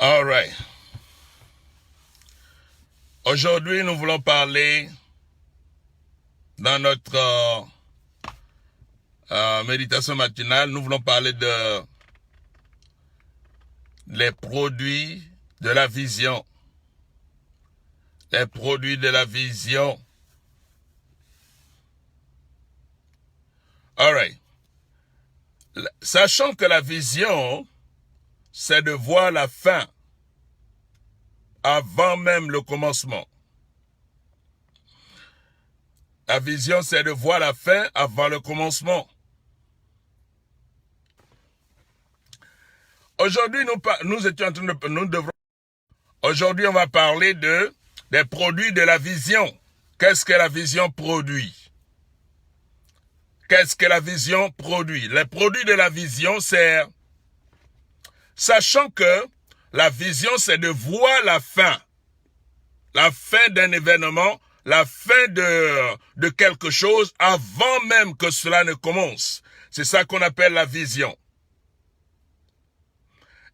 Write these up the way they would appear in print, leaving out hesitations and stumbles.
All right. Aujourd'hui, nous voulons parler dans notre méditation matinale, nous voulons parler de les produits de la vision. Les produits de la vision. All right. Sachant que la vision, c'est de voir la fin avant même le commencement. La vision, c'est de voir la fin avant le commencement. Aujourd'hui, aujourd'hui, on va parler des produits de la vision. Qu'est-ce que la vision produit? Qu'est-ce que la vision produit? Les produits de la vision, c'est, sachant que la vision, c'est de voir la fin d'un événement, la fin de quelque chose avant même que cela ne commence. C'est ça qu'on appelle la vision.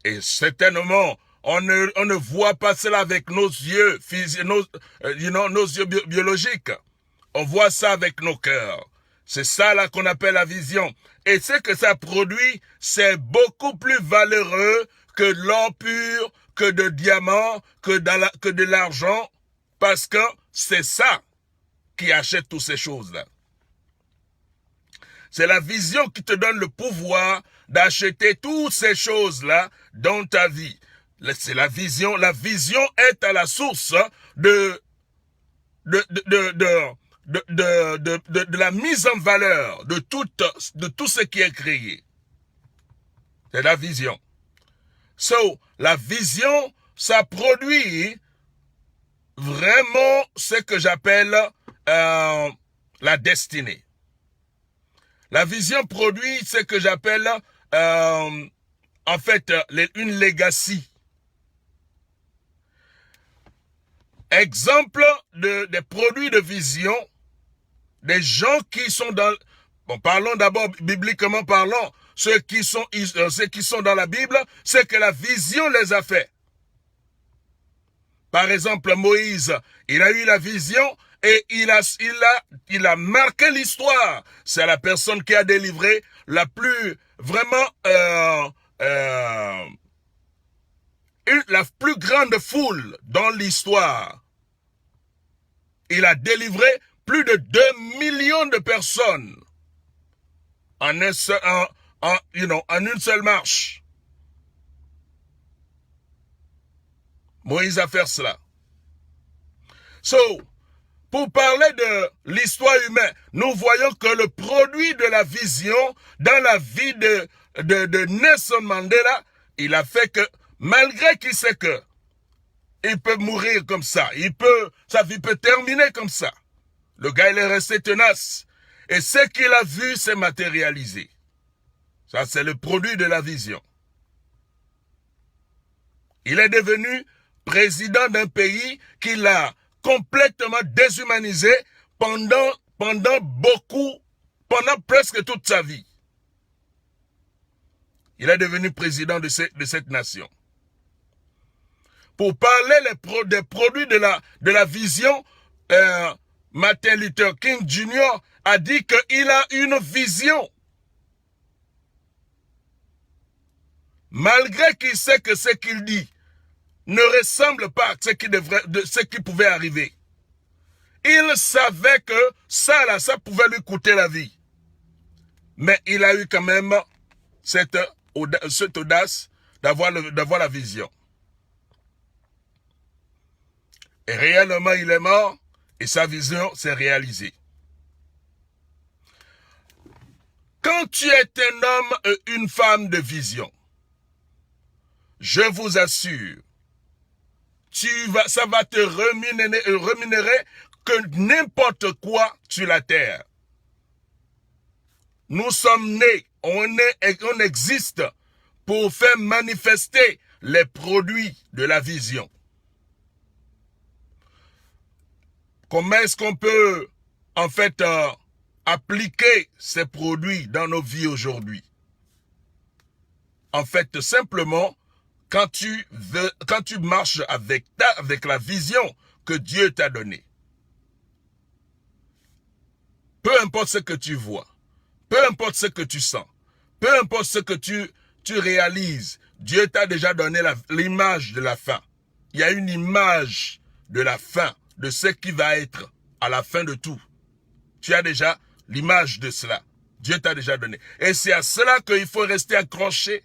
Et certainement, on ne voit pas cela avec nos yeux, nos yeux biologiques. On voit ça avec nos cœurs. C'est ça là qu'on appelle la vision. Et ce que ça produit, c'est beaucoup plus valeureux que l'or pur, que de diamants, que de l'argent, parce que c'est ça qui achète toutes ces choses-là. C'est la vision qui te donne le pouvoir d'acheter toutes ces choses-là dans ta vie. C'est la vision. La vision est à la source de la mise en valeur de tout ce qui est créé. C'est la vision. La vision, ça produit vraiment ce que j'appelle la destinée. La vision produit ce que j'appelle une legacy. Exemple des produits de vision, des gens qui sont dans... Bon, parlons d'abord bibliquement parlant. Ceux qui sont dans la Bible, c'est que la vision les a fait. Par exemple, Moïse, il a eu la vision et il a marqué l'histoire. C'est la personne qui a délivré la plus la plus grande foule dans l'histoire. Il a délivré plus de 2 millions de personnes en une seule marche. Moïse a fait cela. Pour parler de l'histoire humaine, nous voyons que le produit de la vision dans la vie de Nelson Mandela, il a fait que, malgré qu'il sait que il peut mourir comme ça, sa vie peut terminer comme ça, le gars il est resté tenace. Et ce qu'il a vu s'est matérialisé. Ça, c'est le produit de la vision. Il est devenu président d'un pays qu'il a complètement déshumanisé pendant presque toute sa vie. Il est devenu président de cette nation. Pour parler des produits de la vision, Martin Luther King Jr. a dit qu'il a une vision. Malgré qu'il sait que ce qu'il dit ne ressemble pas à ce qui pouvait arriver. Il savait que ça pouvait lui coûter la vie. Mais il a eu quand même cette audace d'avoir la vision. Et réellement, il est mort et sa vision s'est réalisée. Quand tu es un homme et une femme de vision, je vous assure, ça va te rémunérer que n'importe quoi sur la terre. Nous sommes nés, on existe pour faire manifester les produits de la vision. Comment est-ce qu'on peut, appliquer ces produits dans nos vies aujourd'hui? Simplement, quand tu marches avec la vision que Dieu t'a donnée. Peu importe ce que tu vois, peu importe ce que tu sens, peu importe ce que tu réalises, Dieu t'a déjà donné l'image de la fin. Il y a une image de la fin, de ce qui va être à la fin de tout. Tu as déjà l'image de cela. Dieu t'a déjà donné. Et c'est à cela qu'il faut rester accroché.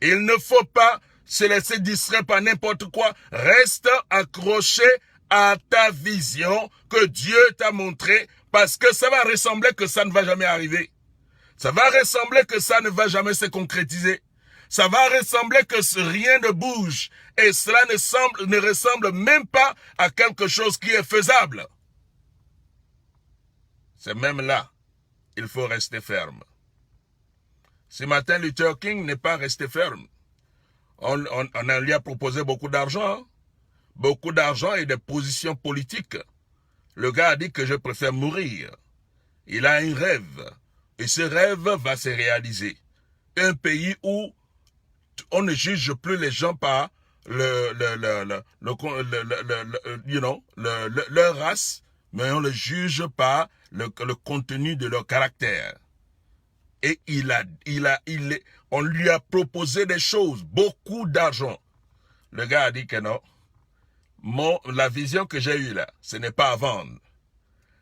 Il ne faut pas se laisser distraire par n'importe quoi. Reste accroché à ta vision que Dieu t'a montrée, parce que ça va ressembler que ça ne va jamais arriver. Ça va ressembler que ça ne va jamais se concrétiser. Ça va ressembler que rien ne bouge. Et cela ne ressemble même pas à quelque chose qui est faisable. C'est même là, il faut rester ferme. Ce matin, Luther King n'est pas resté ferme. On lui a proposé beaucoup d'argent. Beaucoup d'argent et des positions politiques. Le gars a dit que je préfère mourir. Il a un rêve. Et ce rêve va se réaliser. Un pays où on ne juge plus les gens par leur race, mais on le juge par le contenu de leur caractère. Et on lui a proposé des choses, beaucoup d'argent. Le gars a dit que non. La vision que j'ai eue là, ce n'est pas à vendre.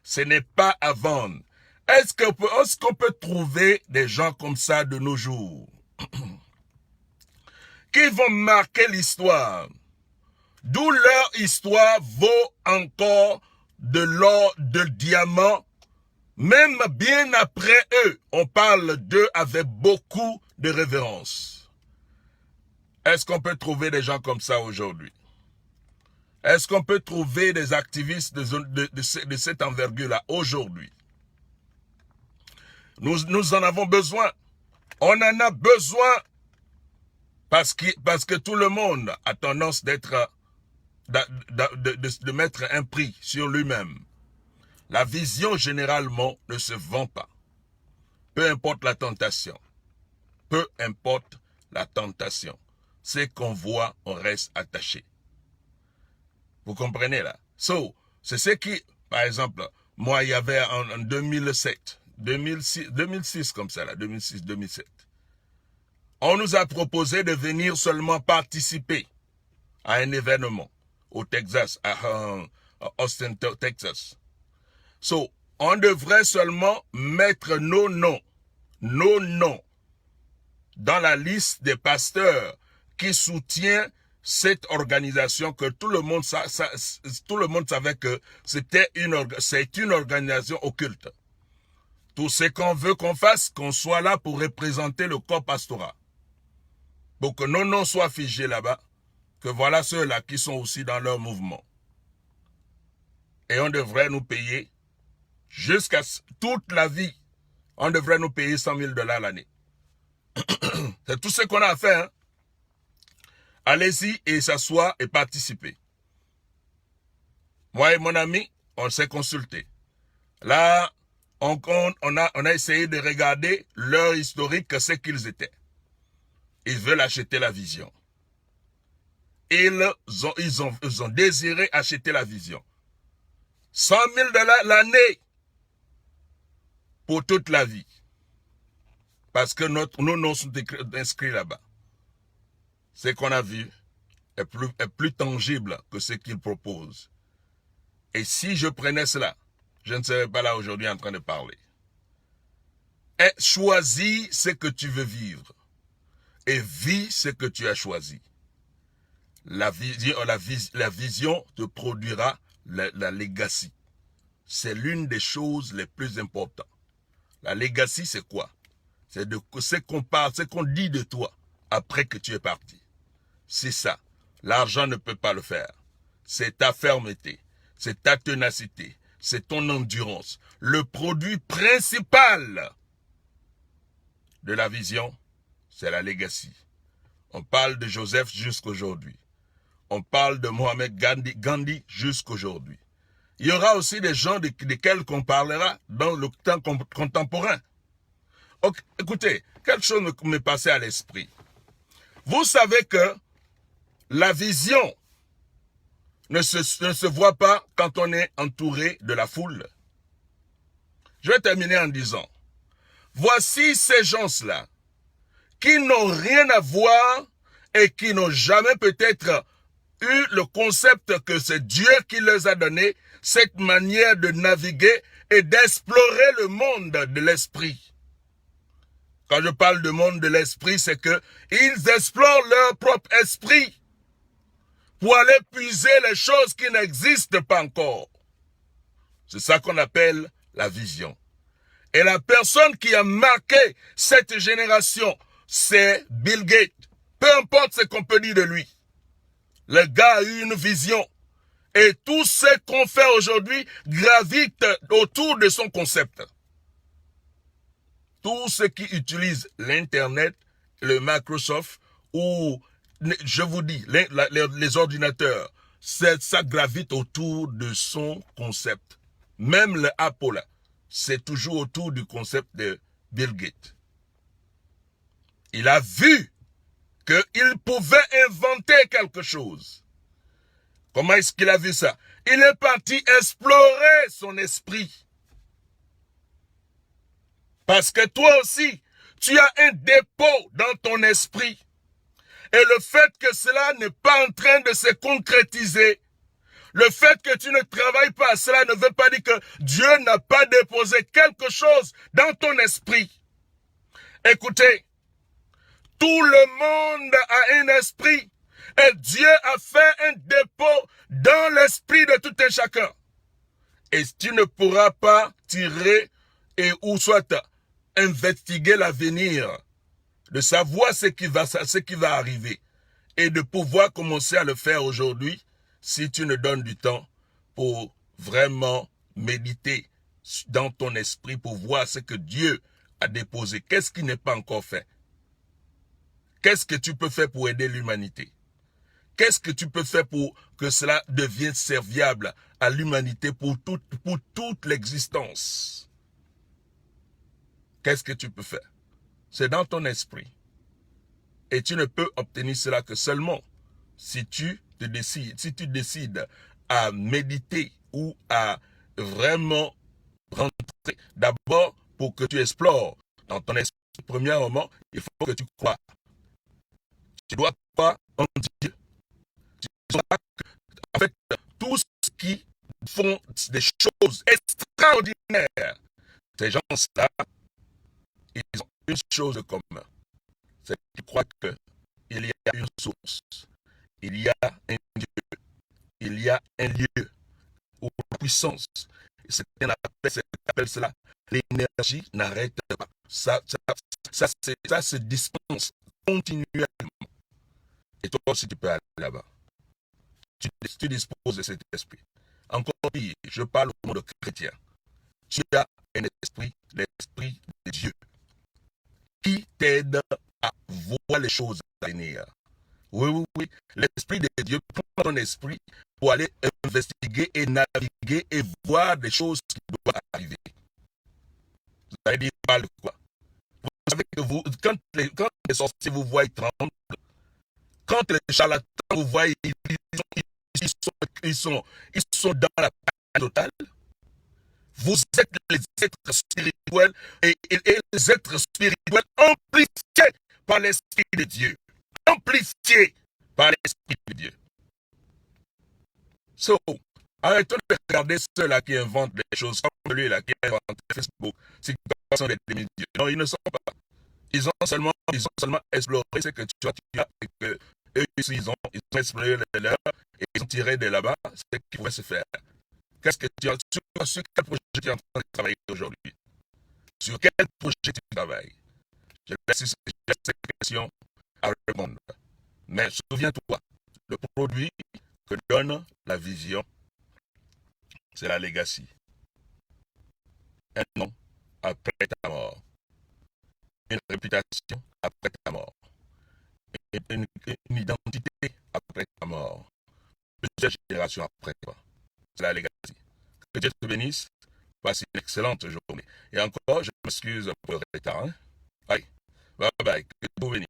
Ce n'est pas à vendre. Est-ce qu'on peut trouver des gens comme ça de nos jours qui vont marquer l'histoire, d'où leur histoire vaut encore de l'or, de diamants, même bien après eux, on parle d'eux avec beaucoup de révérence. Est-ce qu'on peut trouver des gens comme ça aujourd'hui? Est-ce qu'on peut trouver des activistes de cette envergure-là aujourd'hui? Nous en avons besoin. On en a besoin parce que tout le monde a tendance de mettre un prix sur lui-même. La vision, généralement, ne se vend pas. Peu importe la tentation. Peu importe la tentation. Ce qu'on voit, on reste attaché. Vous comprenez là? C'est ce qui, par exemple, moi, il y avait en 2007, 2006 comme ça là, 2006-2007. On nous a proposé de venir seulement participer à un événement au Texas, à Austin, Texas. On devrait seulement mettre nos noms dans la liste des pasteurs qui soutiennent cette organisation que tout le monde savait que c'est une organisation occulte. Tout ce qu'on veut qu'on fasse, qu'on soit là pour représenter le corps pastoral. Pour que nos noms soient figés là-bas, que voilà ceux-là qui sont aussi dans leur mouvement. Et on devrait nous payer jusqu'à toute la vie. On devrait nous payer 100 000 $ l'année. C'est tout ce qu'on a à faire. Hein? Allez-y et s'asseoir et participer. Moi et mon ami, on s'est consulté. Là, on a essayé de regarder leur historique, ce qu'ils étaient. Ils veulent acheter la vision. Ils ont désiré acheter la vision. 100 000 $ l'année pour toute la vie. Parce que nos noms sont inscrits là-bas. Ce qu'on a vu est plus tangible que ce qu'ils proposent. Et si je prenais cela, je ne serais pas là aujourd'hui en train de parler. Et choisis ce que tu veux vivre. Et vis ce que tu as choisi. La vision te produira la legacy. C'est l'une des choses les plus importantes. La legacy, c'est quoi? C'est ce qu'on parle, ce qu'on dit de toi après que tu es parti. C'est ça. L'argent ne peut pas le faire. C'est ta fermeté, c'est ta ténacité, c'est ton endurance. Le produit principal de la vision, c'est la legacy. On parle de Joseph jusqu'aujourd'hui. On parle de Mohamed Gandhi jusqu'aujourd'hui. Il y aura aussi des gens desquels on parlera dans le temps contemporain. Okay, écoutez, quelque chose me passait à l'esprit. Vous savez que la vision ne se voit pas quand on est entouré de la foule. Je vais terminer en disant, voici ces gens-là qui n'ont rien à voir et qui n'ont jamais peut-être eu le concept que c'est Dieu qui leur a donné, cette manière de naviguer et d'explorer le monde de l'esprit. Quand je parle de monde de l'esprit, c'est que ils explorent leur propre esprit pour aller puiser les choses qui n'existent pas encore. C'est ça qu'on appelle la vision. Et la personne qui a marqué cette génération, c'est Bill Gates. Peu importe ce qu'on peut dire de lui. Le gars a eu une vision. Et tout ce qu'on fait aujourd'hui gravite autour de son concept. Tous ceux qui utilisent l'Internet, le Microsoft ou, je vous dis, les ordinateurs, ça gravite autour de son concept. Même le Apple, c'est toujours autour du concept de Bill Gates. Il a vu qu'il pouvait inventer quelque chose. Comment est-ce qu'il a vu ça? Il est parti explorer son esprit. Parce que toi aussi, tu as un dépôt dans ton esprit. Et le fait que cela n'est pas en train de se concrétiser, le fait que tu ne travailles pas, cela ne veut pas dire que Dieu n'a pas déposé quelque chose dans ton esprit. Écoutez, tout le monde a un esprit et Dieu a fait un dépôt dans l'esprit de tout un chacun. Et tu ne pourras pas tirer et ou soit investiguer l'avenir, de savoir ce qui va arriver et de pouvoir commencer à le faire aujourd'hui si tu ne donnes du temps pour vraiment méditer dans ton esprit pour voir ce que Dieu a déposé. Qu'est-ce qui n'est pas encore fait? Qu'est-ce que tu peux faire pour aider l'humanité? Qu'est-ce que tu peux faire pour que cela devienne serviable à l'humanité pour toute l'existence? Qu'est-ce que tu peux faire? C'est dans ton esprit. Et tu ne peux obtenir cela que seulement si tu décides à méditer ou à vraiment rentrer. D'abord, pour que tu explores dans ton esprit, premièrement, il faut que tu crois. Tu dois croire en Dieu. Tu dois en fait, tous ceux qui font des choses extraordinaires, ces gens-là, ils ont une chose commun. C'est qu'ils croient qu'il y a une source, il y a un Dieu, il y a un lieu où la puissance, c'est qu'on appelle cela, l'énergie n'arrête pas. Ça se dispense continuellement. Et toi aussi tu peux aller là-bas. Tu disposes de cet esprit. Encore pire, je parle au monde chrétien. Tu as un esprit, l'esprit de Dieu, qui t'aide à voir les choses à venir. Oui. L'esprit de Dieu prend ton esprit pour aller investiguer et naviguer et voir des choses qui doivent arriver. Vous allez dire, parle de quoi? Vous savez que quand les sorciers vous voient, ils tremblent. Quand les charlatans vous voient, ils sont dans la panique totale. Vous êtes les êtres spirituels et les êtres spirituels amplifiés par l'Esprit de Dieu. Amplifiés par l'Esprit de Dieu. So, arrêtons de regarder ceux-là qui inventent des choses comme lui-là qui a inventé Facebook. C'est sont des demi-dieux. Non, ils ne sont pas. Ils ont seulement exploré ce que tu as et que eux, ils ont exploré le leur et ils ont tiré de là-bas ce qui pouvait se faire. Qu'est-ce que sur quel projet tu es en train de travailler aujourd'hui? Sur quel projet tu travailles? Je laisse cette question à répondre. Mais souviens-toi, le produit que donne la vision, c'est la legacy. Un nom après ta mort. Une réputation après ta mort. Et une identité après ta mort. Plusieurs générations après toi. C'est la legacy. Que Dieu te bénisse. Passe une excellente journée. Et encore, je m'excuse pour le retard. Hein? Bye. Bye bye. Que Dieu vous bénisse.